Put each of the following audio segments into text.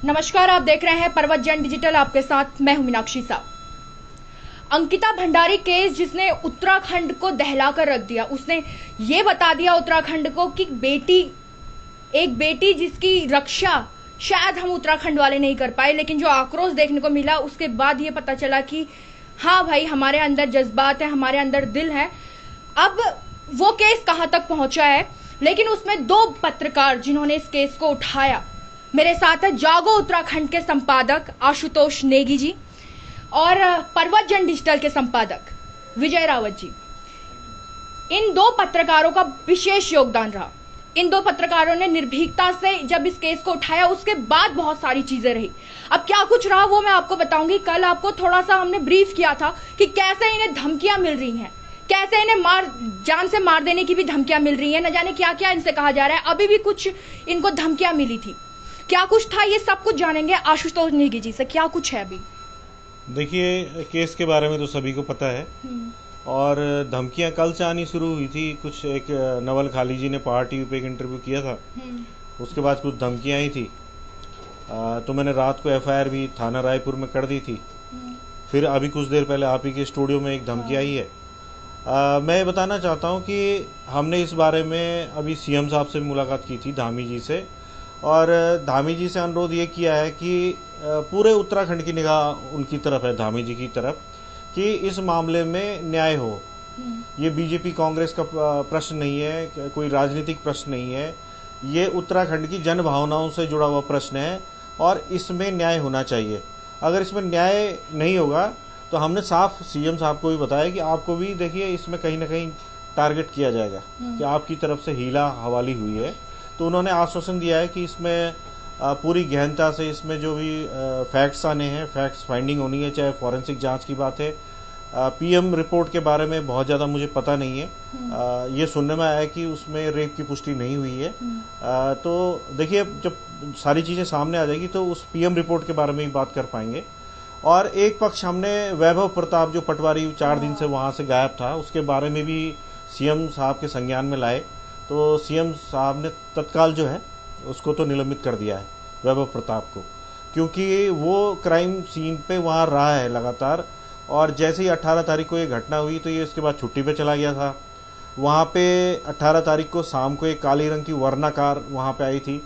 नमस्कार, आप देख रहे हैं पर्वत जैन डिजिटल, आपके साथ मैं हूं मीनाक्षी साहब। अंकिता भंडारी केस जिसने उत्तराखंड को दहलाकर रख दिया, उसने ये बता दिया उत्तराखंड को कि एक बेटी जिसकी रक्षा शायद हम उत्तराखंड वाले नहीं कर पाए, लेकिन जो आक्रोश देखने को मिला उसके बाद ये पता चला कि हाँ भाई, हमारे अंदर जज्बात है, हमारे अंदर दिल है। अब वो केस कहां तक पहुंचा है, लेकिन उसमें 2 पत्रकार जिन्होंने इस केस को उठाया, मेरे साथ है जागो उत्तराखंड के संपादक आशुतोष नेगी जी और पर्वत जैन डिजिटल के संपादक विजय रावत जी। इन 2 पत्रकारों का विशेष योगदान रहा। इन 2 पत्रकारों ने निर्भीकता से जब इस केस को उठाया, उसके बाद बहुत सारी चीजें रही। अब क्या कुछ रहा वो मैं आपको बताऊंगी। कल आपको थोड़ा सा हमने ब्रीफ किया था कि कैसे इन्हें धमकियां मिल रही हैं, कैसे इन्हें जान से मार देने की भी धमकियां मिल रही हैं, न जाने क्या क्या इनसे कहा जा रहा है। अभी भी कुछ इनको धमकियां मिली थी, क्या कुछ था, ये सब कुछ जानेंगे आशुतोष नेगी जी से। क्या कुछ है अभी? देखिए, केस के बारे में तो सभी को पता है और धमकियां कल से आनी शुरू हुई थी। कुछ एक नवल खाली जी ने पहाड़ टीवी पे एक इंटरव्यू किया था, उसके बाद कुछ धमकियां आई थी। तो मैंने रात को एफआईआर भी थाना रायपुर में कर दी थी। फिर अभी कुछ देर पहले आप ही के स्टूडियो में एक धमकी आई है। मैं ये बताना चाहता हूं कि हमने इस बारे में अभी सीएम साहब से मुलाकात की थी, धामी जी से, और धामी जी से अनुरोध ये किया है कि पूरे उत्तराखंड की निगाह उनकी तरफ है, धामी जी की तरफ, कि इस मामले में न्याय हो। ये बीजेपी कांग्रेस का प्रश्न नहीं है, कोई राजनीतिक प्रश्न नहीं है, ये उत्तराखंड की जन भावनाओं से जुड़ा हुआ प्रश्न है और इसमें न्याय होना चाहिए। अगर इसमें न्याय नहीं होगा तो हमने साफ सीएम साहब को भी बताया कि आपको भी देखिए इसमें कहीं ना कहीं टारगेट किया जाएगा कि आपकी तरफ से हीला हवाली हुई है। तो उन्होंने आश्वासन दिया है कि इसमें पूरी गहनता से इसमें जो भी फैक्ट्स आने हैं, फैक्ट्स फाइंडिंग होनी है, चाहे फॉरेंसिक जांच की बात है। पीएम रिपोर्ट के बारे में बहुत ज़्यादा मुझे पता नहीं है। ये सुनने में आया कि उसमें रेप की पुष्टि नहीं हुई है। तो देखिए, जब सारी चीज़ें सामने आ जाएगी तो उस पीएम रिपोर्ट के बारे में ही बात कर पाएंगे। और एक पक्ष हमने वैभव प्रताप जो पटवारी 4 दिन से वहाँ से गायब था, उसके बारे में भी सीएम साहब के संज्ञान में लाए। तो सीएम साहब ने तत्काल जो है उसको तो निलंबित कर दिया है, वैभव प्रताप को, क्योंकि वो क्राइम सीन पे वहाँ रहा है लगातार। और जैसे ही 18 तारीख को ये घटना हुई तो ये इसके बाद छुट्टी पे चला गया था। वहाँ पे 18 तारीख को शाम को एक काली रंग की वर्ना कार वहाँ पे आई थी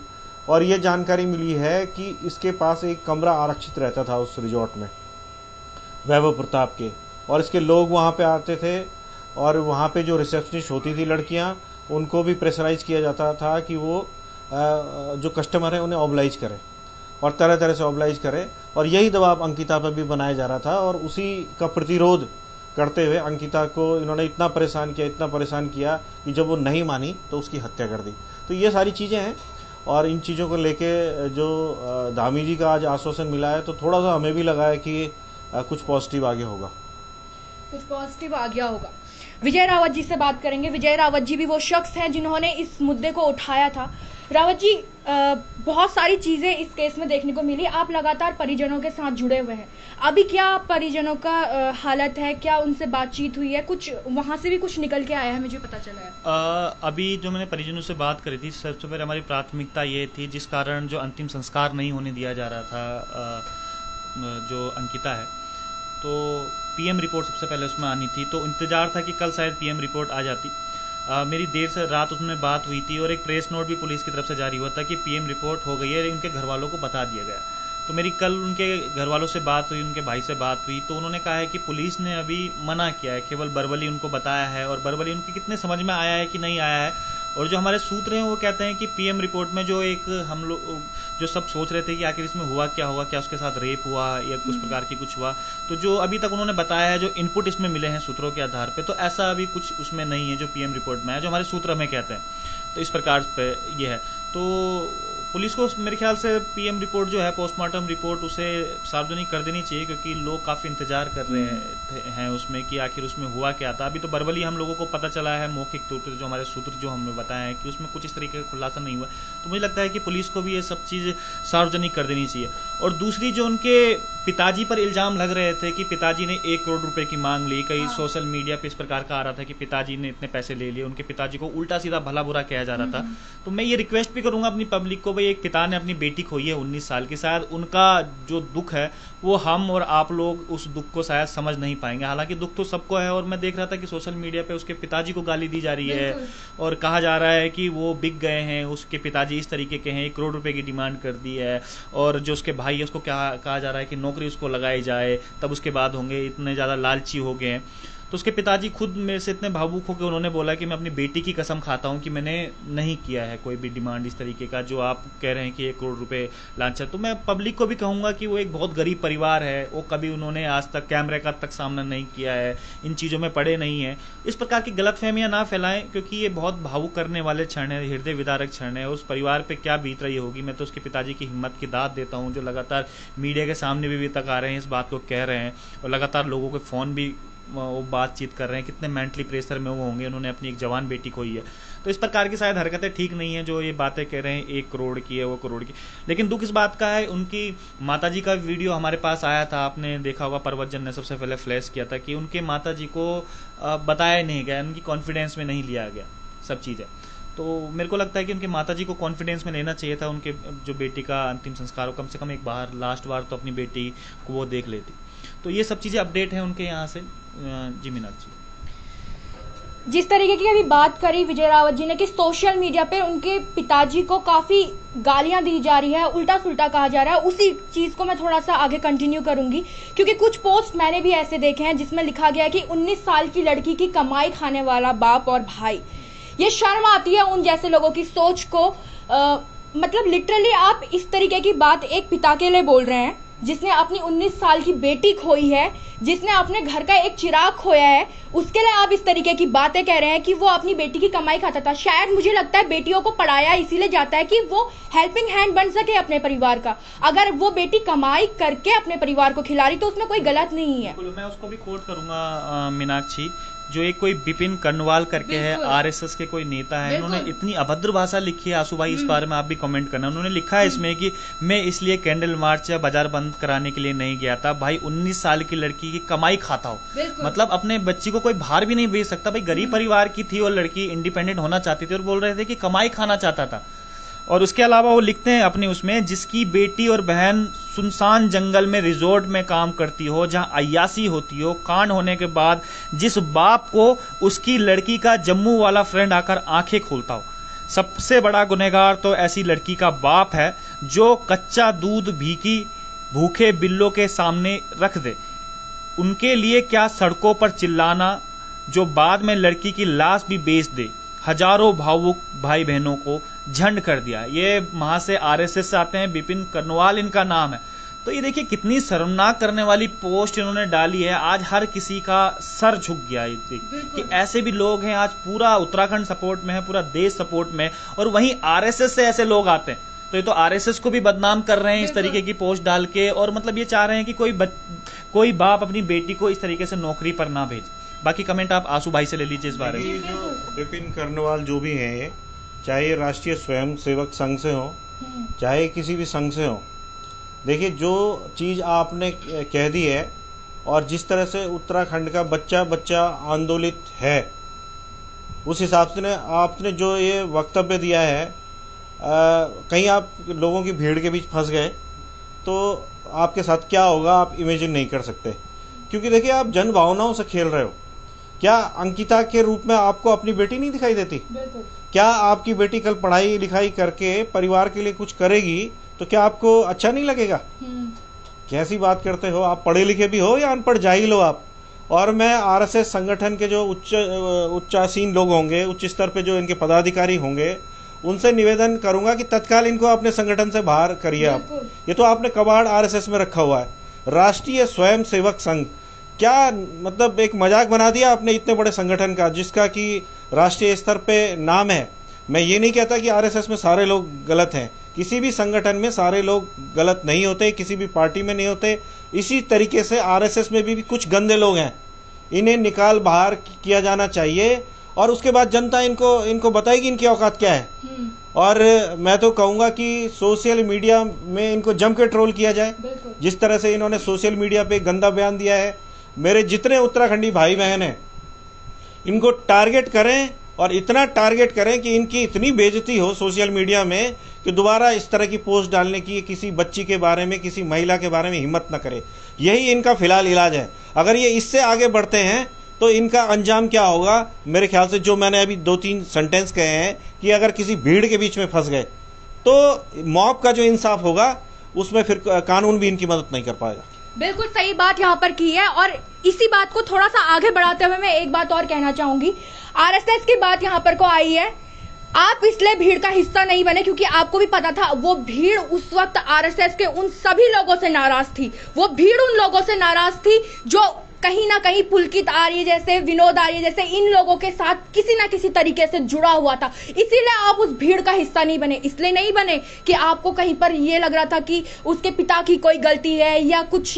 और ये जानकारी मिली है कि इसके पास एक कमरा आरक्षित रहता था उस रिजॉर्ट में, वैभव प्रताप के, और इसके लोग वहाँ पे आते थे और वहाँ पे जो रिसेप्शनिस्ट होती थी लड़कियाँ, उनको भी प्रेशराइज किया जाता था कि वो जो कस्टमर है उन्हें ऑब्लाइज करें और तरह तरह से ऑब्लाइज करें। और यही दबाव अंकिता पर भी बनाया जा रहा था और उसी का प्रतिरोध करते हुए अंकिता को इन्होंने इतना परेशान किया कि जब वो नहीं मानी तो उसकी हत्या कर दी। तो ये सारी चीज़ें हैं और इन चीज़ों को लेके जो धामी जी का आज आश्वासन मिला है तो थोड़ा सा हमें भी लगा है कि कुछ पॉजिटिव आगे होगा, कुछ पॉजिटिव आ गया होगा। विजय रावत जी से बात करेंगे। विजय रावत जी भी वो शख्स हैं जिन्होंने इस मुद्दे को उठाया था। रावत जी, बहुत सारी चीजें इस केस में देखने को मिली। आप लगातार परिजनों के साथ जुड़े हुए हैं, अभी क्या परिजनों का हालत है, क्या उनसे बातचीत हुई है? कुछ वहां से भी कुछ निकल के आया है, मुझे पता चला है। अभी जो मैंने परिजनों से बात करी थी, सबसे पहले हमारी प्राथमिकता ये थी, जिस कारण जो अंतिम संस्कार नहीं होने दिया जा रहा था जो अंकिता है, तो पीएम रिपोर्ट सबसे पहले उसमें आनी थी। तो इंतजार था कि कल शायद पीएम रिपोर्ट आ जाती। मेरी देर से रात उसमें बात हुई थी और एक प्रेस नोट भी पुलिस की तरफ से जारी हुआ था कि पीएम रिपोर्ट हो गई है, उनके घर वालों को बता दिया गया। तो मेरी कल उनके घर वालों से बात हुई, उनके भाई से बात हुई, तो उन्होंने कहा है कि पुलिस ने अभी मना किया है, केवल वर्बली उनको बताया है और वर्बली उनके कितने समझ में आया है कि नहीं आया है। और जो हमारे सूत्र हैं वो कहते हैं कि पीएम रिपोर्ट में जो एक हम लोग जो सब सोच रहे थे कि आखिर इसमें हुआ क्या होगा, क्या उसके साथ रेप हुआ या कुछ प्रकार की कुछ हुआ, तो जो अभी तक उन्होंने बताया है, जो इनपुट इसमें मिले हैं सूत्रों के आधार पे, तो ऐसा अभी कुछ उसमें नहीं है जो पीएम रिपोर्ट में है, जो हमारे सूत्र हमें कहते हैं। तो इस प्रकार पे ये है। तो पुलिस को मेरे ख्याल से पीएम रिपोर्ट जो है, पोस्टमार्टम रिपोर्ट, उसे सार्वजनिक कर देनी चाहिए, क्योंकि लोग काफी इंतजार कर रहे हैं उसमें कि आखिर उसमें हुआ क्या था। अभी तो बर्बली हम लोगों को पता चला है मौखिक तौर पर, जो हमारे सूत्र जो हमें बताए हैं कि उसमें कुछ इस तरीके का खुलासा नहीं हुआ। तो मुझे लगता है कि पुलिस को भी ये सब चीज सार्वजनिक कर देनी चाहिए। और दूसरी जो उनके पिताजी पर इल्जाम लग रहे थे कि पिताजी ने 1 करोड़ रुपए की मांग ली, कई सोशल मीडिया पे इस प्रकार का आ रहा था कि पिताजी ने इतने पैसे ले लिए, उनके पिताजी को उल्टा सीधा भला बुरा किया जा रहा था। तो मैं ये रिक्वेस्ट भी करूंगा अपनी पब्लिक को, भाई एक पिता ने अपनी बेटी खोई है 19 साल की, शायद उनका जो दुख है वो हम और आप लोग उस दुख को शायद समझ नहीं पाएंगे। हालांकि दुख तो सबको है, और मैं देख रहा था कि सोशल मीडिया पे उसके पिताजी को गाली दी जा रही है और कहा जा रहा है कि वो बिक गए हैं, उसके पिताजी इस तरीके के हैं, 1 करोड़ रुपए की डिमांड कर दी है, और जो उसके भाई है उसको क्या कहा जा रहा है कि नौकरी उसको लगाई जाए तब उसके बाद होंगे, इतने ज्यादा लालची हो गए हैं। तो उसके पिताजी खुद मेरे से इतने भावुक होकर उन्होंने बोला कि मैं अपनी बेटी की कसम खाता हूं कि मैंने नहीं किया है कोई भी डिमांड इस तरीके का जो आप कह रहे हैं कि 1 करोड़ रुपए लांछन। तो मैं पब्लिक को भी कहूंगा कि वो एक बहुत गरीब परिवार है, वो कभी उन्होंने आज तक कैमरे का तक सामना नहीं किया है, इन चीजों में पड़े नहीं है। इस प्रकार की गलतफहमियां ना फैलाएं, क्योंकि ये बहुत भावुक करने वाले क्षण है, हृदय विदारक क्षण है। उस परिवार पे क्या बीत रही होगी। मैं तो उसके पिताजी की हिम्मत की दाद देता हूँ, जो लगातार मीडिया के सामने भी तक आ रहे हैं, इस बात को कह रहे हैं, और लगातार लोगों के फोन भी वो बातचीत कर रहे हैं, कितने मेंटली प्रेशर में वो होंगे, उन्होंने अपनी एक जवान बेटी खोई है। तो इस प्रकार की शायद हरकतें ठीक नहीं है, जो ये बातें कह रहे हैं 1 करोड़ की है, वो करोड़ की। लेकिन दुख इस बात का है, उनकी माताजी का वीडियो हमारे पास आया था, आपने देखा होगा, पर्वतजन ने सबसे पहले फ्लैश किया था कि उनके माताजी को बताया नहीं गया, उनकी कॉन्फिडेंस में नहीं लिया गया सब चीजें। तो मेरे को लगता है कि उनके माताजी को कॉन्फिडेंस में लेना चाहिए था, उनके जो बेटी का अंतिम संस्कार हो, कम से कम एक बार लास्ट बार तो अपनी बेटी को वो देख लेती। तो ये सब चीजें अपडेट है उनके यहाँ से। जी मीनाक्षी, जिस तरीके की अभी बात करी विजय रावत जी ने कि सोशल मीडिया पे उनके पिताजी को काफी गालियां दी जा रही है, उल्टा सुल्टा कहा जा रहा है, उसी चीज को मैं थोड़ा सा आगे कंटिन्यू करूंगी, क्योंकि कुछ पोस्ट मैंने भी ऐसे देखे हैं जिसमें लिखा गया है कि 19 साल की लड़की की कमाई खाने वाला बाप और भाई। ये शर्म आती है उन जैसे लोगों की सोच को। मतलब लिटरली आप इस तरीके की बात एक पिता के लिए बोल रहे हैं जिसने अपनी 19 साल की बेटी खोई है, जिसने अपने घर का एक चिराग खोया है, उसके लिए आप इस तरीके की बातें कह रहे हैं कि वो अपनी बेटी की कमाई खाता था। शायद मुझे लगता है बेटियों को पढ़ाया इसीलिए जाता है कि वो हेल्पिंग हैंड बन सके अपने परिवार का। अगर वो बेटी कमाई करके अपने परिवार को खिला रही तो उसमें कोई गलत नहीं है। मैं उसको भी कोट करूंगा मीनाक्षी, जो एक कोई बिपिन कर्नवाल करके है, आरएसएस के कोई नेता है, उन्होंने इतनी अभद्र भाषा लिखी है। आंसू भाई, इस बारे में आप भी कमेंट करना। उन्होंने लिखा है इसमें कि मैं इसलिए कैंडल मार्च या बाजार बंद कराने के लिए नहीं गया था, भाई 19 साल की लड़की की कमाई खाता हो, मतलब अपने बच्ची को कोई बाहर भी नहीं भेज सकता। भाई गरीब परिवार की थी और लड़की इंडिपेंडेंट होना चाहती थी और बोल रहे थे कि कमाई खाना चाहता था। और उसके अलावा वो लिखते हैं अपने उसमें, जिसकी बेटी और बहन सुनसान जंगल में रिजोर्ट में काम करती हो, जहां अय्यासी होती हो, कांड होने के बाद जिस बाप को उसकी लड़की का जम्मू वाला फ्रेंड आकर आंखें खोलता हो। सबसे बड़ा गुनहगार तो ऐसी लड़की का बाप है जो कच्चा दूध भूखे बिल्लों के सामने रख दे। उनके लिए क्या सड़कों पर चिल्लाना, जो बाद में लड़की की लाश भी बेच दे। हजारों भावुक भाई बहनों को झंड कर दिया। ये वहां से आरएसएस से आते हैं, बिपिन कर्नवाल इनका नाम है। तो ये देखिए कितनी शर्मनाक करने वाली पोस्ट इन्होंने डाली है। आज हर किसी का सर झुक गया कि ऐसे भी लोग हैं। आज पूरा उत्तराखंड सपोर्ट में है, पूरा देश सपोर्ट में, और वहीं आरएसएस से ऐसे लोग आते हैं। तो ये तो आरएसएस को भी बदनाम कर रहे हैं इस तरीके की पोस्ट डाल के, और मतलब ये चाह रहे हैं कि कोई बाप अपनी बेटी को इस तरीके से नौकरी पर ना भेजे। बाकी कमेंट आप आंसू भाई से ले लीजिए इस बारे में। जो बिपिन कर्नवाल जो भी हैं, चाहे ये राष्ट्रीय स्वयं सेवक संघ से हो, चाहे किसी भी संघ से हो, देखिए जो चीज आपने कह दी है और जिस तरह से उत्तराखंड का बच्चा आंदोलित है, उस हिसाब से आपने जो ये वक्तव्य दिया है, कहीं आप लोगों की भीड़ के बीच फंस गए तो आपके साथ क्या होगा आप इमेजिन नहीं कर सकते। क्योंकि देखिए आप जन भावनाओं से खेल रहे हो। क्या अंकिता के रूप में आपको अपनी बेटी नहीं दिखाई देती? क्या आपकी बेटी कल पढ़ाई लिखाई करके परिवार के लिए कुछ करेगी तो क्या आपको अच्छा नहीं लगेगा? कैसी बात करते हो आप? पढ़े लिखे भी हो या अनपढ़ जाहिल हो आप? और मैं आरएसएस संगठन के जो उच्चासीन लोग होंगे, उच्च स्तर पे जो इनके पदाधिकारी होंगे, उनसे निवेदन करूंगा कि तत्काल इनको अपने संगठन से बाहर करिए आप। ये तो आपने कबाड़ आरएसएस में रखा हुआ है। राष्ट्रीय स्वयं सेवक संघ, क्या मतलब एक मजाक बना दिया आपने इतने बड़े संगठन का, जिसका कि राष्ट्रीय स्तर पे नाम है। मैं ये नहीं कहता कि आरएसएस में सारे लोग गलत हैं, किसी भी संगठन में सारे लोग गलत नहीं होते, किसी भी पार्टी में नहीं होते। इसी तरीके से आरएसएस में भी कुछ गंदे लोग हैं, इन्हें निकाल बाहर किया जाना चाहिए और उसके बाद जनता इनको बताएगी इनकी औकात क्या है। और मैं तो कहूँगा कि सोशल मीडिया में इनको जम के ट्रोल किया जाए। जिस तरह से इन्होंने सोशल मीडिया पे गंदा बयान दिया है, मेरे जितने उत्तराखंडी भाई बहन हैं इनको टारगेट करें और इतना टारगेट करें कि इनकी इतनी बेइज्जती हो सोशल मीडिया में कि दोबारा इस तरह की पोस्ट डालने की किसी बच्ची के बारे में, किसी महिला के बारे में हिम्मत न करे। यही इनका फिलहाल इलाज है। अगर ये इससे आगे बढ़ते हैं तो इनका अंजाम क्या होगा, मेरे ख्याल से जो मैंने अभी 2-3 सेंटेंस कहे हैं कि अगर किसी भीड़ के बीच में फंस गए तो मॉब का जो इंसाफ होगा उसमें फिर कानून भी इनकी मदद नहीं कर पाएगा। बिल्कुल सही बात यहाँ पर की है। और इसी बात को थोड़ा सा आगे बढ़ाते हुए मैं एक बात और कहना चाहूंगी। आरएसएस की बात यहाँ पर को आई है, आप इसलिए भीड़ का हिस्सा नहीं बने क्योंकि आपको भी पता था वो भीड़ उस वक्त आरएसएस के उन सभी लोगों से नाराज थी। वो भीड़ उन लोगों से नाराज थी जो कहीं ना कहीं पुलकित आर्य जैसे, विनोद आर्य जैसे इन लोगों के साथ किसी ना किसी तरीके से जुड़ा हुआ था। इसीलिए आप उस भीड़ का हिस्सा नहीं बने। इसलिए नहीं बने कि आपको कहीं पर ये लग रहा था कि उसके पिता की कोई गलती है या कुछ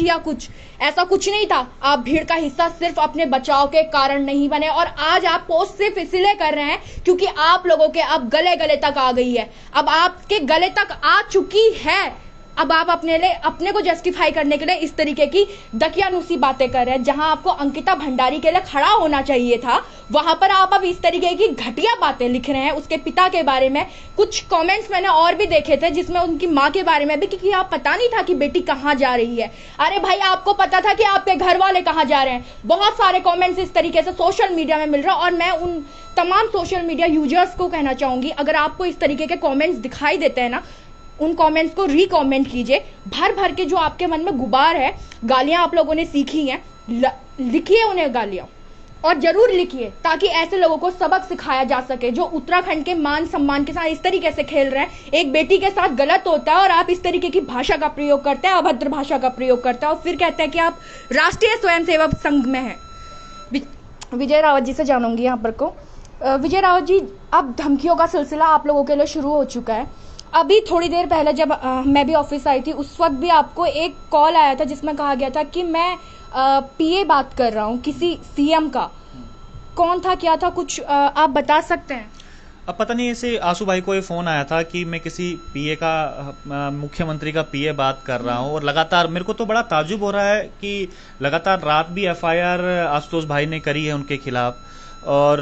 ऐसा कुछ नहीं था। आप भीड़ का हिस्सा सिर्फ अपने बचाव के कारण नहीं बने। और आज आप पोस्ट सिर्फ इसलिए कर रहे हैं क्योंकि आप लोगों के अब गले तक आ गई है। अब आपके गले तक आ चुकी है। अब आप अपने को जस्टिफाई करने के लिए इस तरीके की दकियानुसी बातें कर रहे हैं। जहां आपको अंकिता भंडारी के लिए खड़ा होना चाहिए था, वहां पर आप अब इस तरीके की घटिया बातें लिख रहे हैं उसके पिता के बारे में। कुछ कमेंट्स मैंने और भी देखे थे जिसमें उनकी माँ के बारे में भी कि आप पता नहीं था कि बेटी कहाँ जा रही है। अरे भाई, आपको पता था कि आपके घर वाले कहाँ जा रहे हैं। बहुत सारे कॉमेंट्स इस तरीके से सोशल मीडिया में मिल रहा है। और मैं उन तमाम सोशल मीडिया यूजर्स को कहना चाहूंगी, अगर आपको इस तरीके के कॉमेंट्स दिखाई देते हैं ना, उन कमेंट्स को रीकमेंट कीजिए। भर भर के जो आपके मन में गुबार है, गालियां आप लोगों ने सीखी हैं, लिखिए उन्हें गालियां और जरूर लिखिए ताकि ऐसे लोगों को सबक सिखाया जा सके जो उत्तराखंड के मान सम्मान के साथ इस तरीके से खेल रहे हैं। एक बेटी के साथ गलत होता है और आप इस तरीके की भाषा का प्रयोग करते हैं, अभद्र भाषा का प्रयोग करते हैं और फिर कहते हैं कि आप राष्ट्रीय स्वयंसेवक संघ में हैं। विजय रावत जी से जानूंगी यहाँ पर को। विजय रावत जी, अब धमकियों का सिलसिला आप लोगों के लिए शुरू हो चुका है। अभी थोड़ी देर पहले जब मैं भी ऑफिस आई थी उस वक्त भी आपको एक कॉल आया था जिसमें कहा गया था कि मैं पीए बात कर रहा हूँ किसी सीएम का। कौन था, क्या था, कुछ आप बता सकते हैं? अब पता नहीं, ऐसे आंसू भाई को ये फोन आया था कि मैं किसी पीए का, मुख्यमंत्री का पीए बात कर रहा हूँ। और लगातार मेरे को तो बड़ा ताजुब हो रहा है कि लगातार रात भी एफआईआर आशुतोष भाई ने करी है उनके खिलाफ। और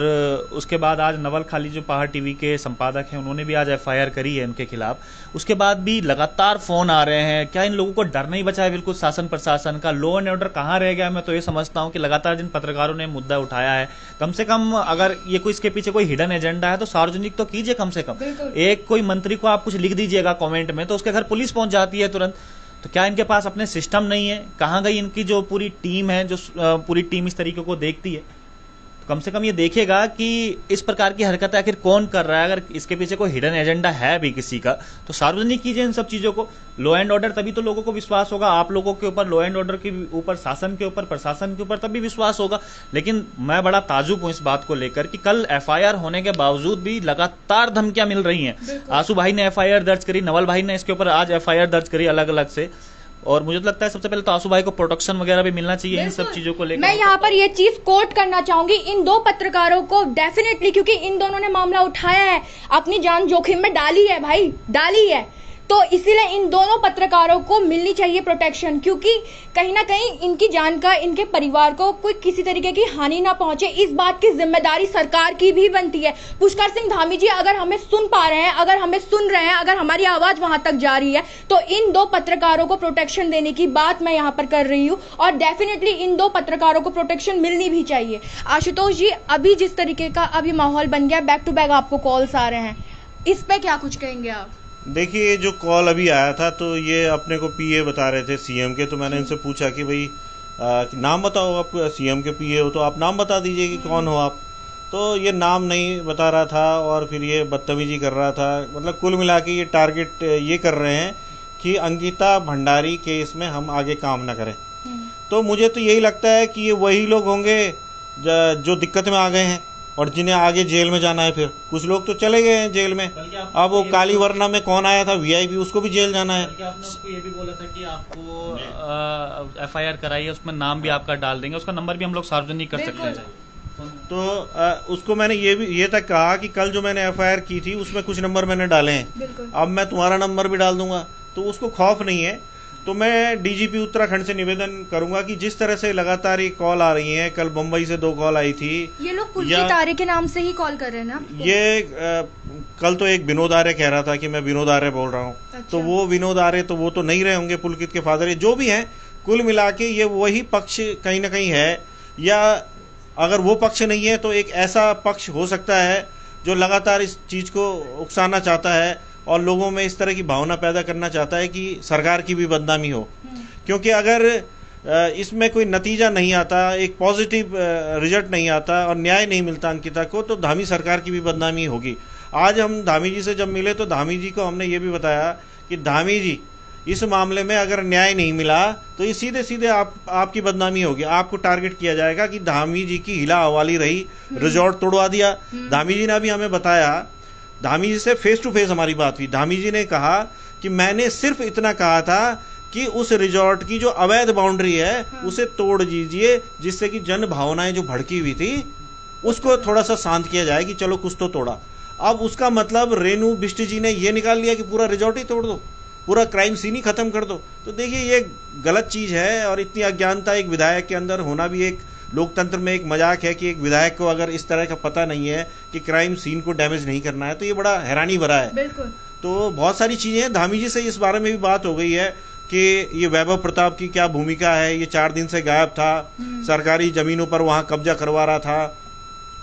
उसके बाद आज नवल खाली जो पहाड़ टीवी के संपादक हैं उन्होंने भी आज एफआईआर करी है उनके खिलाफ। उसके बाद भी लगातार फोन आ रहे हैं। क्या इन लोगों को डर नहीं बचा है बिल्कुल शासन प्रशासन का? लॉ एंड ऑर्डर कहाँ रह गया? मैं तो ये समझता हूँ कि लगातार जिन पत्रकारों ने मुद्दा उठाया है, कम से कम अगर ये कोई इसके पीछे कोई हिडन एजेंडा है तो सार्वजनिक तो कीजिए। कम से कम एक कोई मंत्री को आप कुछ लिख दीजिएगा कॉमेंट में तो उसके घर पुलिस पहुंच जाती है तुरंत। तो क्या इनके पास अपने सिस्टम नहीं है? कहाँ गई इनकी जो पूरी टीम है, जो पूरी टीम इस तरीके को देखती है? कम से कम ये देखेगा कि इस प्रकार की हरकत आखिर कौन कर रहा है। अगर इसके पीछे कोई हिडन एजेंडा है भी किसी का तो सार्वजनिक कीजिए इन सब चीजों को। लॉ एंड ऑर्डर, तभी तो लोगों को विश्वास होगा आप लोगों के ऊपर, लॉ एंड ऑर्डर के ऊपर, शासन के ऊपर, प्रशासन के ऊपर, तभी विश्वास होगा। लेकिन मैं बड़ा ताजुब हूं इस बात को लेकर कि कल एफआईआर होने के बावजूद भी लगातार धमकियां मिल रही हैं। आंसू भाई ने एफआईआर दर्ज करी, नवल भाई ने इसके ऊपर आज एफआईआर दर्ज करी अलग अलग से। और मुझे तो लगता है सबसे पहले तो आंसू भाई को प्रोटेक्शन वगैरह भी मिलना चाहिए इन सब चीजों को लेकर। मैं यहाँ पर ये चीज कोट करना चाहूंगी इन दो पत्रकारों को डेफिनेटली, क्योंकि इन दोनों ने मामला उठाया है, अपनी जान जोखिम में डाली है भाई, डाली है। तो इसीलिए इन दोनों पत्रकारों को मिलनी चाहिए प्रोटेक्शन, क्योंकि कहीं ना कहीं इनकी जान का, इनके परिवार को कोई किसी तरीके की हानि ना पहुंचे, इस बात की जिम्मेदारी सरकार की भी बनती है। पुष्कर सिंह धामी जी, अगर हमें सुन पा रहे हैं, अगर हमें सुन रहे हैं, अगर हमारी आवाज वहां तक जा रही है तो इन दो पत्रकारों को प्रोटेक्शन देने की बात मैं यहाँ पर कर रही हूँ और डेफिनेटली इन दो पत्रकारों को प्रोटेक्शन मिलनी भी चाहिए। आशुतोष जी, अभी जिस तरीके का अभी माहौल बन गया, बैक टू बैक आपको कॉल्स आ रहे हैं, इस पे क्या कुछ कहेंगे आप? देखिए, जो कॉल अभी आया था तो ये अपने को पीए बता रहे थे सीएम के। तो मैंने इनसे पूछा कि भाई नाम बताओ, आप सीएम के पीए हो तो आप नाम बता दीजिए कि कौन हो आप। तो ये नाम नहीं बता रहा था और फिर ये बदतमीजी कर रहा था। मतलब कुल मिला के ये टारगेट ये कर रहे हैं कि अंकिता भंडारी केस में हम आगे काम न करें। तो मुझे तो यही लगता है कि ये वही लोग होंगे जो दिक्कत में आ गए हैं और जिन्हें आगे जेल में जाना है। फिर कुछ लोग तो चले गए हैं जेल में। अब वो काली वरना में कौन आया था वीआईपी, उसको भी जेल जाना है। आपने उसको ये भी बोला था कि आपको एफआईआर कराइए, उसमें नाम भी आपका डाल देंगे, उसका नंबर भी हम लोग सार्वजनिक कर सकते हैं। तो उसको मैंने ये तक कहा कि कल जो मैंने एफआईआर की थी उसमें कुछ नंबर मैंने डाले हैं, अब मैं तुम्हारा नंबर भी डाल दूंगा। तो उसको खौफ नहीं है। तो मैं डीजीपी उत्तराखंड से निवेदन करूंगा कि जिस तरह से लगातार ये कॉल आ रही हैं, कल मुंबई से 2 कॉल आई थी, ये लोग पुलकित आर्य के नाम से ही कॉल कर रहे हैं ना आपको? ये कल तो एक विनोद आर्य कह रहा था कि मैं विनोद आर्य बोल रहा हूँ। अच्छा। तो वो विनोद आर्य तो वो तो नहीं रहे होंगे पुलकित के फादर, ये जो भी हैं, कुल मिला के ये वही पक्ष कहीं ना कहीं है, या अगर वो पक्ष नहीं है तो एक ऐसा पक्ष हो सकता है जो लगातार इस चीज को उकसाना चाहता है और लोगों में इस तरह की भावना पैदा करना चाहता है कि सरकार की भी बदनामी हो। क्योंकि अगर इसमें कोई नतीजा नहीं आता, एक पॉजिटिव रिजल्ट नहीं आता और न्याय नहीं मिलता अंकिता को, तो धामी सरकार की भी बदनामी होगी। आज हम धामी जी से जब मिले तो धामी जी को हमने ये भी बताया कि धामी जी, इस मामले में अगर न्याय नहीं मिला तो ये सीधे सीधे आपकी बदनामी होगी, आपको टारगेट किया जाएगा कि धामी जी की हिला हवाली रही, रिजॉर्ट तोड़वा दिया। धामी जी ने अभी हमें बताया, धामी जी से फेस टू फेस हमारी बात हुई, धामी जी ने कहा कि मैंने सिर्फ इतना कहा था कि उस रिजॉर्ट की जो अवैध बाउंड्री है उसे तोड़ दीजिए, जिससे कि जन भावनाएं जो भड़की हुई थी उसको थोड़ा सा शांत किया जाए कि चलो कुछ तो तोड़ा। अब उसका मतलब रेणु बिष्ट जी ने ये निकाल लिया कि पूरा रिजॉर्ट ही तोड़ दो, पूरा क्राइम सीन ही खत्म कर दो। तो देखिए ये गलत चीज है और इतनी अज्ञानता एक विधायक के अंदर होना भी एक लोकतंत्र में एक मजाक है कि एक विधायक को अगर इस तरह का पता नहीं है कि क्राइम सीन को डैमेज नहीं करना है, तो ये बड़ा हैरानी भरा है। बिल्कुल। तो बहुत सारी चीजें हैं। धामी जी से इस बारे में भी बात हो गई है कि ये वैभव प्रताप की क्या भूमिका है, ये 4 दिन से गायब था, सरकारी जमीनों पर वहां कब्जा करवा रहा था,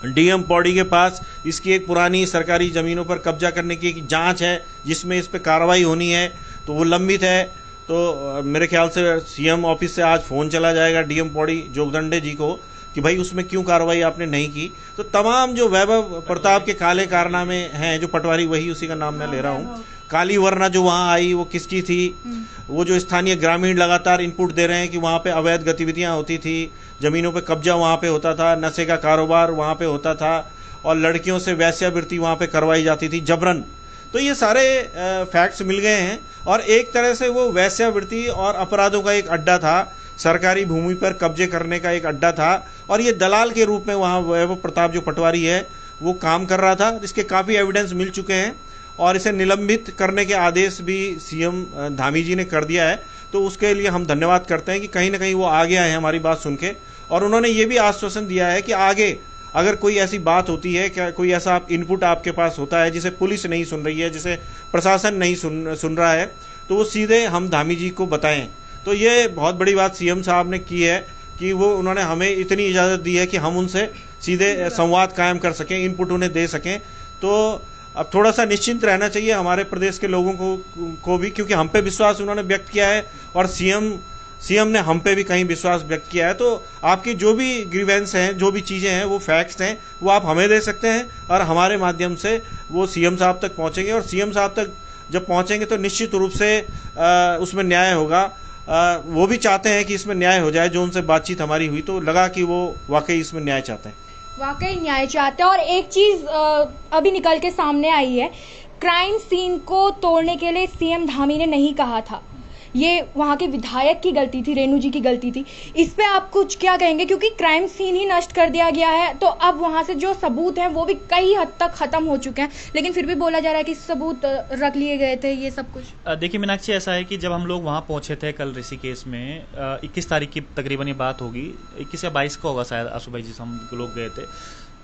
डीएम पौड़ी के पास इसकी एक पुरानी सरकारी जमीनों पर कब्जा करने की एक जांच है जिसमें इस पे कार्रवाई होनी है, तो वो लंबित है। तो मेरे ख्याल से सीएम ऑफिस से आज फोन चला जाएगा डीएम पौड़ी जोगदंडे जी को कि भाई उसमें क्यों कार्रवाई आपने नहीं की। तो तमाम जो वैभव प्रताप के काले कारनामे हैं, जो पटवारी वही उसी का नाम मैं ले रहा हूँ, काली वरना जो वहां आई वो किसकी थी, वो जो स्थानीय ग्रामीण लगातार इनपुट दे रहे हैं कि वहां पे अवैध गतिविधियां होती थी, जमीनों पे कब्जा वहां पे होता था, नशे का कारोबार वहां पे होता था और लड़कियों से वैश्यावृत्ति वहां पे करवाई जाती थी जबरन। तो ये सारे फैक्ट्स मिल गए हैं और एक तरह से वो वैश्यावृत्ति और अपराधों का एक अड्डा था, सरकारी भूमि पर कब्जे करने का एक अड्डा था और ये दलाल के रूप में वहां वैभव प्रताप जो पटवारी है वो काम कर रहा था। इसके काफी एविडेंस मिल चुके हैं और इसे निलंबित करने के आदेश भी सीएम धामी जी ने कर दिया है। तो उसके लिए हम धन्यवाद करते हैं कि कहीं ना कहीं वो आगे आए हैं हमारी बात सुन के, और उन्होंने ये भी आश्वासन दिया है कि आगे अगर कोई ऐसी बात होती है, क्या कोई ऐसा इनपुट आपके पास होता है जिसे पुलिस नहीं सुन रही है, जिसे प्रशासन नहीं सुन रहा है, तो वो सीधे हम धामी जी को बताएं। तो ये बहुत बड़ी बात सीएम साहब ने की है कि वो उन्होंने हमें इतनी इजाजत दी है कि हम उनसे सीधे संवाद कायम कर सकें, इनपुट उन्हें दे सकें। तो अब थोड़ा सा निश्चिंत रहना चाहिए हमारे प्रदेश के लोगों को भी, क्योंकि हम पे विश्वास उन्होंने व्यक्त किया है और सीएम ने हम पे भी कहीं विश्वास व्यक्त किया है। तो आपकी जो भी ग्रीवेंस हैं, जो भी चीजें हैं, वो फैक्ट्स हैं, वो आप हमें दे सकते हैं और हमारे माध्यम से वो सीएम साहब तक पहुंचेंगे और सीएम साहब तक जब पहुंचेंगे तो निश्चित रूप से उसमें न्याय होगा। वो भी चाहते हैं कि इसमें न्याय हो जाए। जो उनसे बातचीत हमारी हुई तो लगा कि वो वाकई इसमें न्याय चाहते हैं, वाकई न्याय चाहते हैं। और एक चीज अभी निकल के सामने आई है, क्राइम सीन को तोड़ने के लिए सीएम धामी ने नहीं कहा था, ये वहां के विधायक की गलती थी, रेणु जी की गलती थी। इस पे आप कुछ क्या कहेंगे, क्योंकि क्राइम सीन ही नष्ट कर दिया गया है, तो अब वहां से जो सबूत हैं वो भी कई हद तक खत्म हो चुके हैं, लेकिन फिर भी बोला जा रहा है कि सबूत रख लिए गए थे, ये सब कुछ। देखिए मीनाक्षी, ऐसा है कि जब हम लोग वहां पहुंचे थे कल ऋषिकेश में, 21 तारीख की तकरीबन ये बात होगी, 21 या 22 को होगा शायद, आशु भाई जी हम लोग गए थे,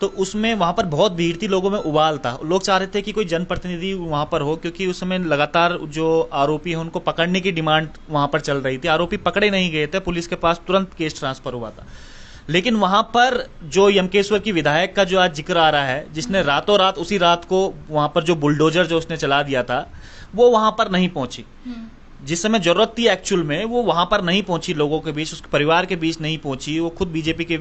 तो उसमें वहां पर बहुत भीड़ थी, लोगों में उबाल था। लोग चाह रहे थे कि कोई जनप्रतिनिधि वहां पर हो, क्योंकि उस समय लगातार जो आरोपी है उनको पकड़ने की डिमांड वहां पर चल रही थी। आरोपी पकड़े नहीं गए थे, पुलिस के पास तुरंत केस ट्रांसफर हुआ था। लेकिन वहां पर जो यमकेश्वर की विधायक का जो आज जिक्र आ रहा है, जिसने रातों रात उसी रात को वहां पर जो बुलडोजर जो उसने चला दिया था, वो वहां पर नहीं पहुंची। जिस समय जरूरत थी एक्चुअल में वो वहां पर नहीं पहुंची, लोगों के बीच, उसके परिवार के बीच नहीं पहुंची। वो खुद बीजेपी के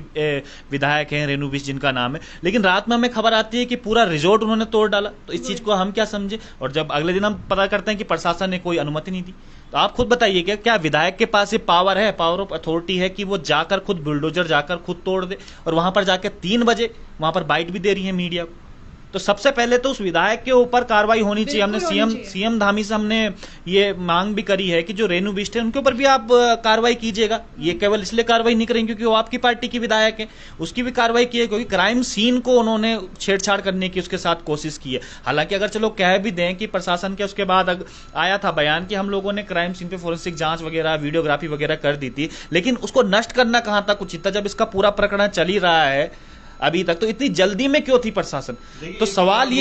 विधायक हैं, रेणु बिष्ट जिनका नाम है। लेकिन रात में हमें खबर आती है कि पूरा रिजॉर्ट उन्होंने तोड़ डाला। तो इस चीज को हम क्या समझे, और जब अगले दिन हम पता करते हैं कि प्रशासन ने कोई अनुमति नहीं दी। तो आप खुद बताइए, क्या विधायक के पास ये पावर है, पावर ऑफ अथॉरिटी है कि वो जाकर खुद बुलडोजर जाकर खुद तोड़ दे, और वहां पर जाकर 3 बजे वहां पर बाइट भी दे रही है मीडिया को। तो सबसे पहले तो उस विधायक के ऊपर कार्रवाई होनी चाहिए। हमने सीएम धामी से हमने ये मांग भी करी है कि जो रेणु बिष्ट है उनके ऊपर भी आप कार्रवाई कीजिएगा। ये केवल इसलिए कार्रवाई नहीं करेंगे क्योंकि वो आपकी पार्टी की विधायक है, उसकी भी कार्रवाई की है क्योंकि क्राइम सीन को उन्होंने छेड़छाड़ करने की उसके साथ कोशिश की है। हालांकि अगर चलो कह भी दें कि प्रशासन के उसके बाद आया था बयान कि हम लोगों ने क्राइम सीन पे फोरेंसिक जांच वगैरह वीडियोग्राफी वगैरह कर दी थी, लेकिन उसको नष्ट करना कहां तक उचित था जब इसका पूरा प्रकरण चल ही रहा है अभी तक। तो इतनी जल्दी में क्यों थी प्रशासन? तो सवाल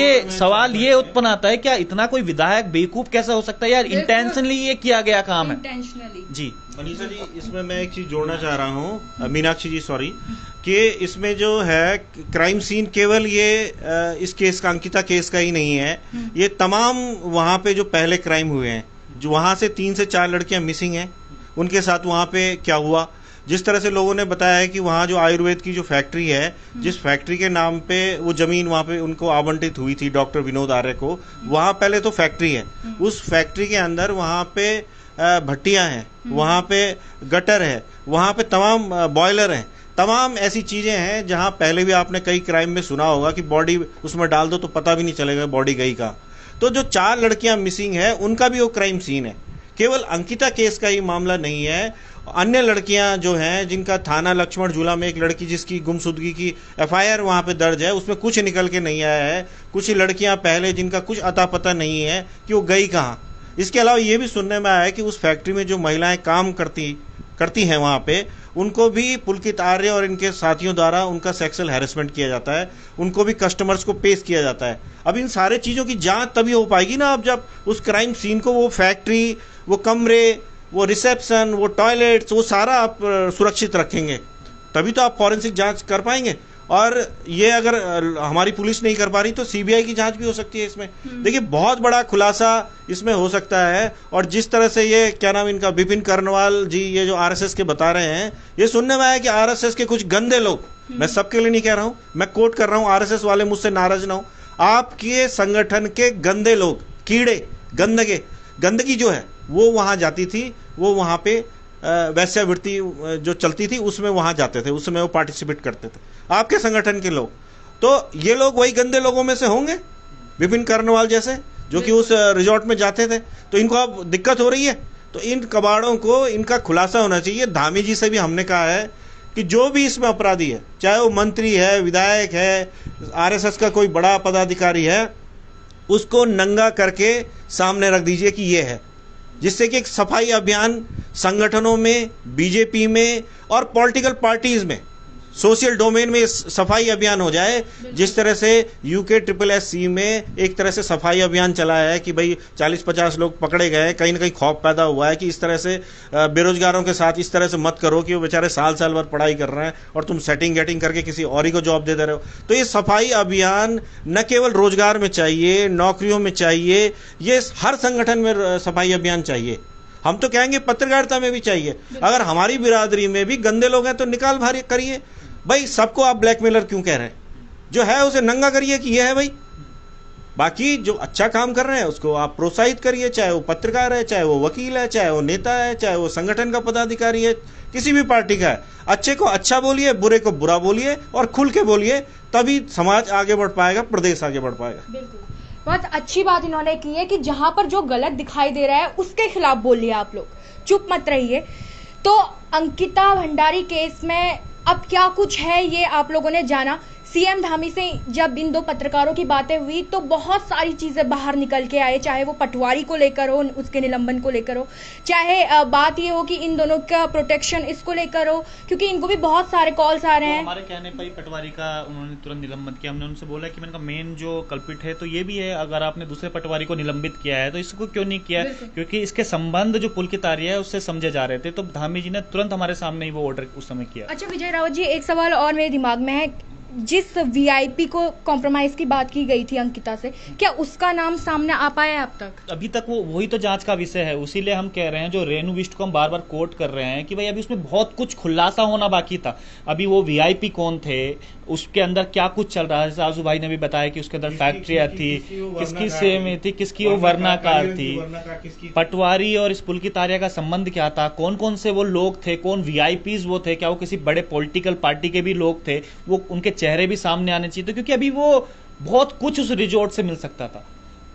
ये उत्पन्न आता है, क्या इतना कोई विधायक बेवकूफ कैसा हो सकता है यार? इंटेंशनली ये किया गया काम है जी। मनीषा जी, इसमें मैं एक चीज जोड़ना चाह रहा हूँ, मीनाक्षी जी सॉरी, कि इसमें जो है क्राइम सीन केवल ये इस केस का, अंकिता केस का ही नहीं है, ये तमाम वहां पे जो पहले क्राइम हुए हैं, जो वहां से 3 से 4 लड़कियां मिसिंग हैं, उनके साथ वहां पे क्या हुआ, जिस तरह से लोगों ने बताया है कि वहाँ जो आयुर्वेद की जो फैक्ट्री है, जिस फैक्ट्री के नाम पे वो जमीन वहाँ पे उनको आवंटित हुई थी डॉक्टर विनोद आर्य को, वहाँ पहले तो फैक्ट्री है, उस फैक्ट्री के अंदर वहाँ पे भट्टियां हैं, वहाँ पे गटर है, वहाँ पे तमाम बॉयलर हैं, तमाम ऐसी चीजें हैं जहाँ पहले भी आपने कई क्राइम में सुना होगा कि बॉडी उसमें डाल दो तो पता भी नहीं चलेगा बॉडी गई का। तो जो 4 लड़कियां मिसिंग है उनका भी वो क्राइम सीन है, केवल अंकिता केस का ही मामला नहीं है। अन्य लड़कियां जो हैं जिनका थाना लक्ष्मण झूला में एक लड़की जिसकी गुमशुदगी की एफआईआर वहां पे दर्ज है, उसमें कुछ निकल के नहीं आया है। कुछ लड़कियां पहले जिनका कुछ अता पता नहीं है कि वो गई कहाँ। इसके अलावा ये भी सुनने में आया है कि उस फैक्ट्री में जो महिलाएं काम करती हैं वहां पे, उनको भी पुलकित आर्य और इनके साथियों द्वारा उनका सेक्सुअल हैरेसमेंट किया जाता है, उनको भी कस्टमर्स को पेश किया जाता है। अब इन सारे चीज़ों की जांच तभी हो पाएगी ना, अब जब उस क्राइम सीन को, वो फैक्ट्री, वो कमरे, वो रिसेप्शन, वो टॉयलेट्स, वो सारा आप सुरक्षित रखेंगे, तभी तो आप फॉरेंसिक जांच कर पाएंगे। और ये अगर हमारी पुलिस नहीं कर पा रही तो सीबीआई की जांच भी हो सकती है इसमें। देखिए बहुत बड़ा खुलासा इसमें हो सकता है। और जिस तरह से ये क्या नाम इनका विपिन कर्नवाल जी, ये जो आरएसएस के बता रहे हैं, ये सुनने में आया कि आरएसएस के कुछ गंदे लोग, मैं सबके लिए नहीं कह रहा हूं, मैं कोट कर रहा हूं, आरएसएस वाले मुझसे नाराज ना हो, आपके संगठन के गंदे लोग, कीड़े, गंदगी जो है वो वहां जाती थी, वो वहां पे वैश्यावृत्ति जो चलती थी उसमें वहां जाते थे, उसमें वो पार्टिसिपेट करते थे आपके संगठन के लोग। तो ये लोग वही गंदे लोगों में से होंगे, विपिन कर्नवाल जैसे, जो कि उस रिजॉर्ट में जाते थे। तो इनको अब दिक्कत हो रही है, तो इन कबाड़ों को, इनका खुलासा होना चाहिए। धामी जी से भी हमने कहा है कि जो भी इसमें अपराधी है, चाहे वो मंत्री है, विधायक है, आरएसएस का कोई बड़ा पदाधिकारी है, उसको नंगा करके सामने रख दीजिए कि ये है, जिससे कि एक सफाई अभियान संगठनों में, बीजेपी में और पॉलिटिकल पार्टीज में, सोशल डोमेन में सफाई अभियान हो जाए। जिस तरह से यूके SSSC में एक तरह से सफाई अभियान चला है कि भाई 40-50 लोग पकड़े गए, कहीं ना कहीं खौफ पैदा हुआ है कि इस तरह से बेरोजगारों के साथ इस तरह से मत करो कि वो बेचारे साल भर पढ़ाई कर रहे हैं और तुम सेटिंग करके किसी और ही को जॉब दे रहे हो। तो ये सफाई अभियान न केवल रोजगार में चाहिए, नौकरियों में चाहिए, ये हर संगठन में सफाई अभियान चाहिए। हम तो कहेंगे पत्रकारिता में भी चाहिए। अगर हमारी बिरादरी में भी गंदे लोग हैं तो निकाल भारी करिए भाई, सबको आप ब्लैकमेलर क्यों कह रहे हैं? जो है उसे नंगा करिए कि ये है भाई। बाकी जो अच्छा काम कर रहे हैं उसको आप प्रोत्साहित करिए, चाहे वो पत्रकार है, चाहे वो वकील है, चाहे वो नेता है, चाहे वो संगठन का पदाधिकारी है, किसी भी पार्टी का है। अच्छे को अच्छा बोलिए, बुरे को बुरा बोलिए और खुल के बोलिए, तभी समाज आगे बढ़ पाएगा, प्रदेश आगे बढ़ पाएगा। बिल्कुल, बहुत अच्छी बात इन्होंने की है कि जहां पर जो गलत दिखाई दे रहा है उसके खिलाफ बोलिए, आप लोग चुप मत रहिए। तो अंकिता भंडारी केस में अब क्या कुछ है ये आप लोगों ने जाना। सीएम धामी से जब इन 2 पत्रकारों की बातें हुई तो बहुत सारी चीजें बाहर निकल के आए, चाहे वो पटवारी को लेकर हो, उसके निलंबन को लेकर हो, चाहे बात ये हो कि इन दोनों का प्रोटेक्शन इसको लेकर हो, क्योंकि इनको भी बहुत सारे कॉल्स आ रहे हैं। हमारे कहने पर पटवारी का उन्होंने तुरंत निलंबन किया। हमने उनसे बोला कि मैंने मेन जो कल्पिट है तो ये भी है, अगर आपने दूसरे पटवारी को निलंबित किया है तो इसको क्यों नहीं किया, क्योंकि इसके संबंध जो पुलकित आर्य है उससे समझे जा रहे थे। तो धामी जी ने तुरंत हमारे सामने ही वो ऑर्डर उस समय किया। अच्छा विजय रावत जी, एक सवाल और मेरे दिमाग में है, जिस वीआईपी को कॉम्प्रोमाइज की बात की गई थी अंकिता से, क्या उसका नाम सामने आ पाया अब तक? अभी तक वही तो जांच का विषय है, उसीलिए हम कह रहे हैं, जो रेणु बिष्ट को हम बार बार कोट कर रहे हैं कि भाई अभी उसमें बहुत कुछ खुलासा होना बाकी था। अभी वो वीआईपी कौन थे, उसके अंदर क्या कुछ चल रहा है। जैसे आजू भाई ने भी बताया कि उसके अंदर फैक्ट्रियां थी, किसकी से में थी, किसकी वो वर्णाकार थी, पटवारी और इस पुलकित आर्य का संबंध क्या था, कौन कौन से वो लोग थे, कौन वीआईपीज वो थे, क्या वो किसी बड़े पॉलिटिकल पार्टी के भी लोग थे, वो उनके चेहरे भी सामने आने चाहिए। तो क्योंकि अभी वो बहुत कुछ उस रिजॉर्ट से मिल सकता था।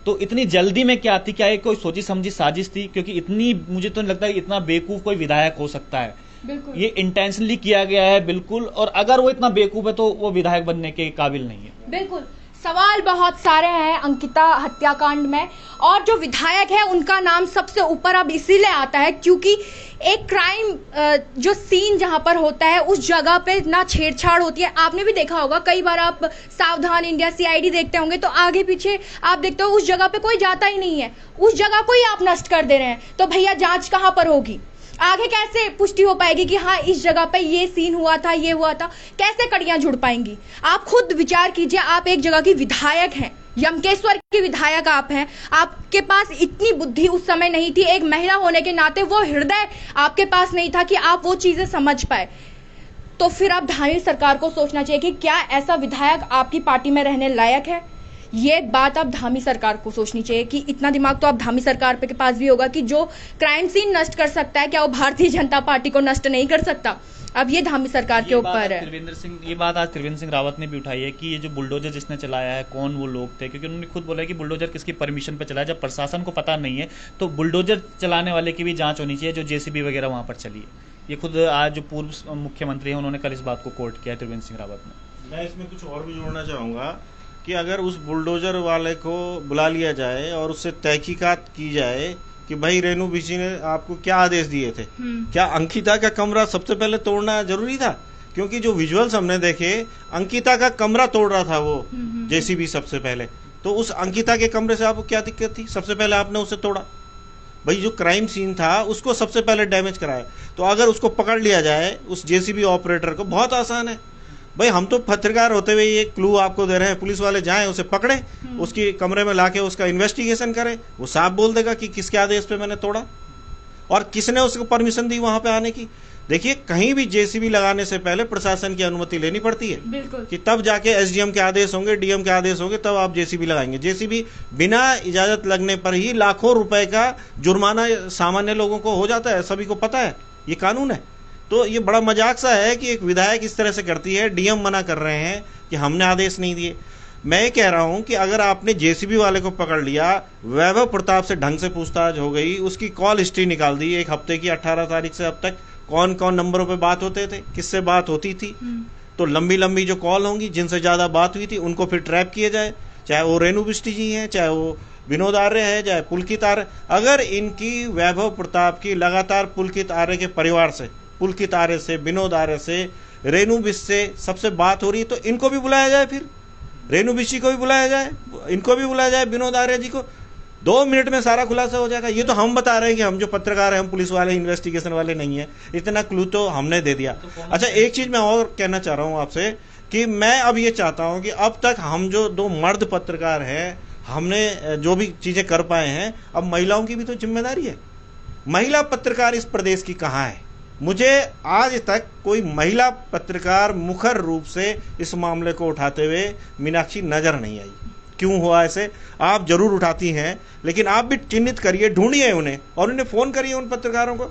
तो इतनी जल्दी में क्या थी, क्या ये कोई सोची समझी साजिश थी? क्योंकि इतनी, मुझे तो नहीं लगता कि इतना बेवकूफ कोई विधायक हो सकता है। बिल्कुल ये इंटेंशनली किया गया है बिल्कुल, और अगर वो इतना बेवकूफ है तो वो विधायक बनने के काबिल नहीं है। बिल्कुल। सवाल बहुत सारे हैं अंकिता हत्याकांड में, और जो विधायक है उनका नाम सबसे ऊपर अब इसीलिए आता है क्योंकि एक क्राइम जो सीन जहां पर होता है उस जगह पे ना छेड़छाड़ होती है। आपने भी देखा होगा, कई बार आप सावधान इंडिया सीआईडी देखते होंगे तो आगे पीछे आप देखते हो उस जगह पे कोई जाता ही नहीं है, उस जगह को ही आप नष्ट कर दे रहे हैं। तो भैया जांच कहां पर होगी? आगे कैसे पुष्टि हो पाएगी कि हाँ इस जगह पे ये सीन हुआ था, ये हुआ था? कैसे कड़ियां जुड़ पाएंगी? आप खुद विचार कीजिए, आप एक जगह की विधायक हैं, यमकेश्वर की विधायक आप हैं, आपके पास इतनी बुद्धि उस समय नहीं थी, एक महिला होने के नाते वो हृदय आपके पास नहीं था कि आप वो चीजें समझ पाए। तो फिर अब धामी सरकार को सोचना चाहिए कि क्या ऐसा विधायक आपकी पार्टी में रहने लायक है? ये बात अब धामी सरकार को सोचनी चाहिए कि इतना दिमाग तो अब धामी सरकार के पास भी होगा कि जो क्राइम सीन नष्ट कर सकता है, क्या वो भारतीय जनता पार्टी को नष्ट नहीं कर सकता? अब ये धामी सरकार के ऊपर है। ये बात आज त्रिवेंद्र सिंह रावत ने भी उठाई है कि ये जो बुलडोजर जिसने चलाया है, कौन वो लोग थे, क्योंकि उन्होंने खुद बोला कि बुलडोजर किसकी परमिशन पे चलाया। जब प्रशासन को पता नहीं है तो बुलडोजर चलाने वाले की भी जांच होनी चाहिए, जो जेसीबी वगैरह वहां पर चली है। ये खुद आज जो पूर्व मुख्यमंत्री है उन्होंने कल इस बात को कोट किया, त्रिवेंद्र सिंह रावत ने। मैं इसमें कुछ और भी जोड़ना चाहूंगा कि अगर उस बुलडोजर वाले को बुला लिया जाए और उससे तहकीकात की जाए कि भाई रेणु बिशी ने आपको क्या आदेश दिए थे, क्या अंकिता का कमरा सबसे पहले तोड़ना जरूरी था? क्योंकि जो विजुअल्स हमने देखे, अंकिता का कमरा तोड़ रहा था वो जेसीबी सबसे पहले। तो उस अंकिता के कमरे से आपको क्या दिक्कत थी? सबसे पहले आपने उसे तोड़ा। भाई जो क्राइम सीन था उसको सबसे पहले डैमेज कराया। तो अगर उसको पकड़ लिया जाए, उस जेसीबी ऑपरेटर को, बहुत आसान है भाई। हम तो पत्रकार होते हुए ये क्लू आपको दे रहे हैं, पुलिस वाले जाएं उसे पकड़े, उसके कमरे में लाके उसका इन्वेस्टिगेशन करें, वो साफ बोल देगा कि किसके आदेश पे मैंने तोड़ा और किसने उसको परमिशन दी वहां पे आने की। देखिए, कहीं भी जेसीबी लगाने से पहले प्रशासन की अनुमति लेनी पड़ती है बिल्कुल। कि तब जाके एसडीएम के आदेश होंगे, डीएम के आदेश होंगे, तब आप जेसीबी लगाएंगे। जेसीबी बिना इजाजत लगने पर ही लाखों रुपए का जुर्माना सामान्य लोगों को हो जाता है, सभी को पता है, ये कानून है। तो ये बड़ा मजाक सा है कि एक विधायक इस तरह से करती है, डीएम मना कर रहे हैं कि हमने आदेश नहीं दिए। मैं कह रहा हूं कि अगर आपने जेसीबी वाले को पकड़ लिया, वैभव प्रताप से ढंग से पूछताछ हो गई, उसकी कॉल हिस्ट्री निकाल दी एक हफ्ते की, 18 तारीख से अब तक कौन कौन नंबरों पे बात होते थे, किससे बात होती थी, तो लंबी लंबी जो कॉल होंगी जिनसे ज्यादा बात हुई थी उनको फिर ट्रैप किया जाए, चाहे वो रेणु बिष्टी जी हैं, चाहे वो विनोद आर्य है, चाहे पुलकित आर्य। अगर इनकी वैभव प्रताप की लगातार पुलकित आर्य के परिवार से, पुलकित आर्य से, विनोद आर्य से, रेणु बिष्ट से सबसे बात हो रही है, तो इनको भी बुलाया जाए, फिर रेणु बिष्टी को भी बुलाया जाए, इनको भी बुलाया जाए, विनोद आर्य जी को। 2 मिनट में सारा खुलासा हो जाएगा। ये तो हम बता रहे हैं कि हम जो पत्रकार हैं, हम पुलिस वाले, इन्वेस्टिगेशन वाले नहीं है, इतना क्लू तो हमने दे दिया। अच्छा, एक चीज मैं और कहना चाह रहा हूं आपसे कि मैं अब ये चाहता हूं कि अब तक हम जो 2 मर्द पत्रकार हैं, हमने जो भी चीजें कर पाए हैं, अब महिलाओं की भी तो जिम्मेदारी है। महिला पत्रकार इस प्रदेश की कहां है? मुझे आज तक कोई महिला पत्रकार मुखर रूप से इस मामले को उठाते हुए मीनाक्षी नजर नहीं आई। क्यों हुआ ऐसे? आप जरूर उठाती हैं, लेकिन आप भी चिन्हित करिए, ढूंढिए उन्हें और उन्हें फोन करिए, उन पत्रकारों को।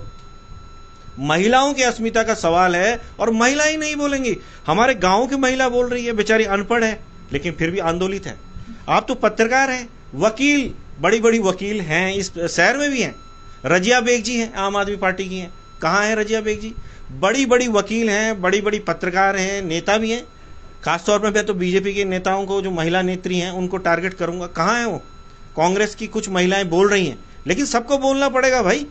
महिलाओं की अस्मिता का सवाल है और महिला ही नहीं बोलेंगी। हमारे गांव की महिला बोल रही है, बेचारी अनपढ़ है लेकिन फिर भी आंदोलित है। आप तो पत्रकार हैं, वकील, बड़ी बड़ी वकील हैं, इस शहर में भी हैं। रजिया बेग जी हैं, आम आदमी पार्टी की हैं। कहाँ है रजिया बेग जी? बड़ी बड़ी वकील हैं, बड़ी बड़ी पत्रकार हैं, नेता भी हैं। खासतौर पर मैं तो बीजेपी के नेताओं को, जो महिला नेत्री हैं, उनको टारगेट करूंगा। कहाँ है वो? कांग्रेस की कुछ महिलाएं बोल रही हैं, लेकिन सबको बोलना पड़ेगा भाई।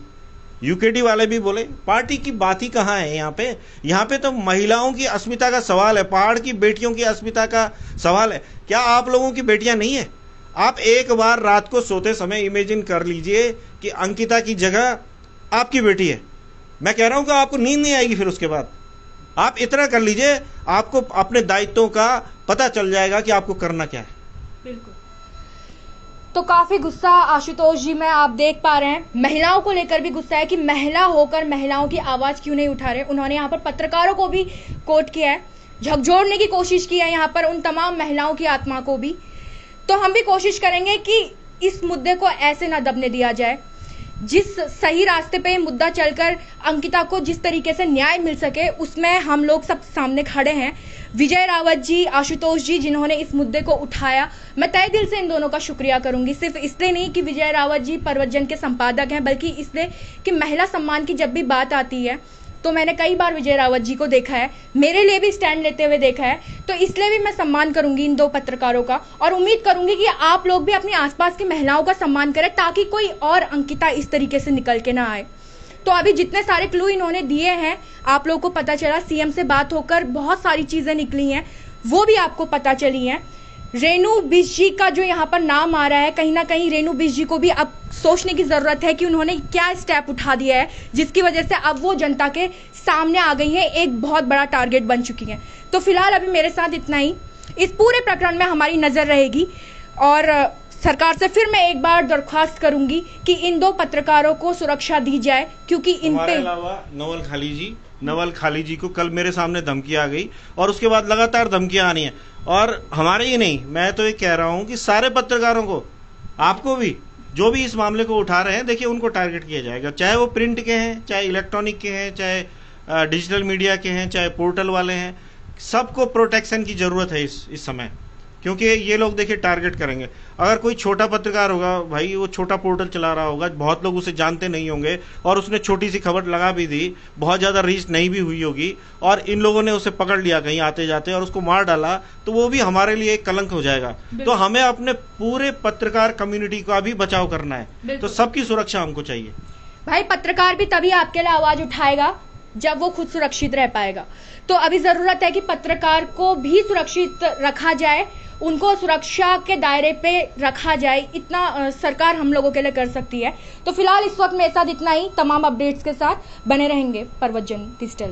यूकेडी वाले भी बोले, पार्टी की बात ही कहाँ है यहाँ पे? यहाँ पे तो महिलाओं की अस्मिता का सवाल है, पहाड़ की बेटियों की अस्मिता का सवाल है। क्या आप लोगों की बेटियां नहीं है? आप एक बार रात को सोते समय इमेजिन कर लीजिए कि अंकिता की जगह आपकी बेटी है। मैं कह रहा हूं कि आपको नींद नहीं आएगी। फिर उसके बाद आप इतना कर लीजिए, आपको अपने दायित्वों का पता चल जाएगा कि आपको करना क्या है। बिल्कुल। तो काफी गुस्सा आशुतोष जी में आप देख पा रहे हैं, महिलाओं को लेकर भी गुस्सा है कि महिला होकर महिलाओं की आवाज क्यों नहीं उठा रहे। उन्होंने यहाँ पर पत्रकारों को भी कोट किया है, झकझोरने की कोशिश की है यहाँ पर उन तमाम महिलाओं की आत्मा को भी। तो हम भी कोशिश करेंगे कि इस मुद्दे को ऐसे ना दबने दिया जाए। जिस सही रास्ते पे मुद्दा चलकर अंकिता को जिस तरीके से न्याय मिल सके उसमें हम लोग सब सामने खड़े हैं। विजय रावत जी, आशुतोष जी जिन्होंने इस मुद्दे को उठाया, मैं तहे दिल से इन दोनों का शुक्रिया करूंगी। सिर्फ इसलिए नहीं कि विजय रावत जी पर्वतजन के संपादक हैं, बल्कि इसलिए कि महिला सम्मान की जब भी बात आती है तो मैंने कई बार विजय रावत जी को देखा है, मेरे लिए भी स्टैंड लेते हुए देखा है। तो इसलिए भी मैं सम्मान करूंगी इन दो पत्रकारों का और उम्मीद करूंगी कि आप लोग भी अपने आसपास की महिलाओं का सम्मान करें ताकि कोई और अंकिता इस तरीके से निकल के ना आए। तो अभी जितने सारे क्लू इन्होंने दिए हैं आप लोगों को पता चला, सीएम से बात होकर बहुत सारी चीजें निकली हैं, वो भी आपको पता चली हैं। रेणु बिष्ट जी का जो यहाँ पर नाम आ रहा है, कहीं ना कहीं रेणु बिष्ट जी को भी अब सोचने की जरूरत है कि उन्होंने क्या स्टेप उठा दिया है जिसकी वजह से अब वो जनता के सामने आ गई है, एक बहुत बड़ा टारगेट बन चुकी है। तो फिलहाल अभी मेरे साथ इतना ही। इस पूरे प्रकरण में हमारी नजर रहेगी और सरकार से फिर मैं एक बार दरख्वास्त करूंगी कि इन दो पत्रकारों को सुरक्षा दी जाए, क्योंकि इन पे अलावा नवल खाली जी को कल मेरे सामने धमकी आ गई और उसके बाद लगातार धमकियां आनी है। और हमारे ही नहीं, मैं तो ये कह रहा हूं कि सारे पत्रकारों को, आपको भी, जो भी इस मामले को उठा रहे हैं, देखिए उनको टारगेट किया जाएगा, चाहे वो प्रिंट के हैं, चाहे इलेक्ट्रॉनिक के हैं, चाहे डिजिटल मीडिया के हैं, चाहे पोर्टल वाले हैं। सबको प्रोटेक्शन की जरूरत है इस समय, क्योंकि ये लोग देखिए टारगेट करेंगे। अगर कोई छोटा पत्रकार होगा भाई, वो छोटा पोर्टल चला रहा होगा, बहुत लोग उसे जानते नहीं होंगे और उसने छोटी सी खबर लगा भी दी, बहुत ज्यादा रीच नहीं भी हुई होगी और इन लोगों ने उसे पकड़ लिया कहीं आते जाते और उसको मार डाला, तो वो भी हमारे लिए एक कलंक हो जाएगा। तो हमें अपने पूरे पत्रकार कम्युनिटी का भी बचाव करना है, तो सबकी सुरक्षा हमको चाहिए। भाई पत्रकार भी तभी आपके लिए आवाज उठाएगा जब वो खुद सुरक्षित रह पाएगा। तो अभी जरूरत है कि पत्रकार को भी सुरक्षित रखा जाए, उनको सुरक्षा के दायरे पे रखा जाए, इतना सरकार हम लोगों के लिए कर सकती है। तो फिलहाल इस वक्त मेरे साथ इतना ही। तमाम अपडेट्स के साथ बने रहेंगे पर्वतजन डिजिटल।